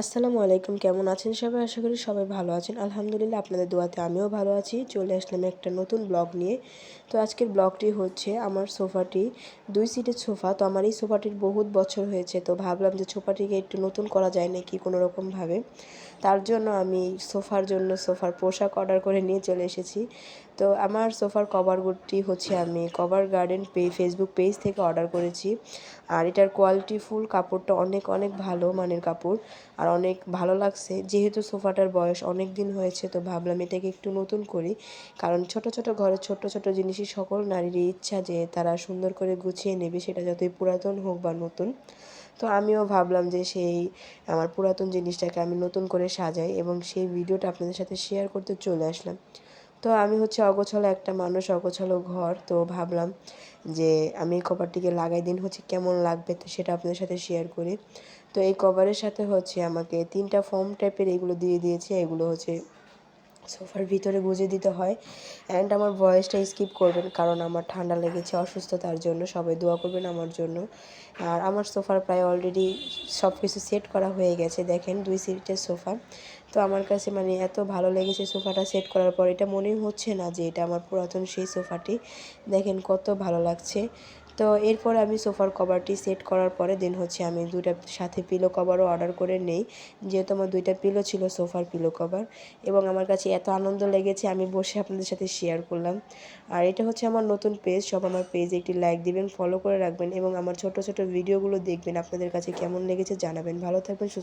আসসালামু আলাইকুম, কেমন আছেন সবাই? আশা করি সবাই ভালো আছেন। আলহামদুলিল্লাহ আপনাদের দোয়াতে আমিও ভালো আছি। চলে আসলাম একটা নতুন ব্লগ নিয়ে। তো আজকের ব্লগটি হচ্ছে আমার সোফাটি 2 সিটের সোফা। তো আমার এই সোফাটির বহুত বছর হয়েছে। তো ভাবলাম যে সোফাটিকে একটু নতুন করা যায় নাকি কোনোরকমভাবে। তার জন্য আমি সোফার পোশাক অর্ডার করে নিয়ে চলে এসেছি। তো আমার সোফার কভারগুটি হচ্ছে আমি কভার গার্ডেন ফেসবুক পেজ থেকে অর্ডার করেছি। আর এটার কোয়ালিটি ফুল, কাপড়টা অনেক অনেক ভালো মানের কাপড়। আর অনেক ভালো লাগছে, যেহেতু সোফাটার বয়স অনেক দিন হয়েছে। তো ভাবলাম এটাকে একটু নতুন করি, কারণ ছোট ছোট ঘরের ছোট ছোট জিনিসই সকল নারীরই ইচ্ছা যে তারা সুন্দর করে গুছিয়ে নেবে, সেটা যতই পুরাতন হোক বা নতুন। তো আমিও ভাবলাম যে সেই আমার পুরাতন জিনিসটাকে আমি নতুন করে সাজাই এবং সেই ভিডিওটা আপনাদের সাথে শেয়ার করতে চলে আসলাম। তো আমি হচ্ছে অগোছালো একটা মানুষ, অগোছালো ঘর। তো ভাবলাম যে আমি এই কভারটিকে লাগাই দিন হচ্ছে কেমন লাগবে, তো সেটা আপনাদের সাথে শেয়ার করি। তো এই কভারের সাথে হচ্ছে আমাকে 3টা ফোম টাইপের এগুলো দিয়ে দিয়েছে। এগুলো হচ্ছে সোফার ভিতরে গুঁজে দিতে হয়। অ্যান্ড আমার ভয়েসটা স্কিপ করবেন, কারণ আমার ঠান্ডা লেগেছে, অসুস্থতার জন্য। সবাই দোয়া করবেন আমার জন্য। আর আমার সোফার প্রায় অলরেডি সব কিছু সেট করা হয়ে গেছে। দেখেন 2 সিটের সোফা। তো আমার কাছে মানে এত ভালো লেগেছে সোফাটা সেট করার পর, এটা মনেই হচ্ছে না যে এটা আমার পুরাতন সেই সোফাটি। দেখেন কত ভালো লাগছে। তো এরপর আমি সোফার কভারটি সেট করার পরে দেন হচ্ছে আমি 2টা সাথে পিলো কভারও অর্ডার করে নেই, যেহেতু আমার 2টা পিলো ছিল সোফার পিলো কভার। এবং আমার কাছে এত আনন্দ লেগেছে, আমি বসে আপনাদের সাথে শেয়ার করলাম। আর এটা হচ্ছে আমার নতুন পেজ। সব আমার পেজে একটি লাইক দিবেন, ফলো করে রাখবেন এবং আমার ছোট ছোট ভিডিওগুলো দেখবেন। আপনাদের কাছে কেমন লেগেছে জানাবেন। ভালো থাকবেন, সুস্থ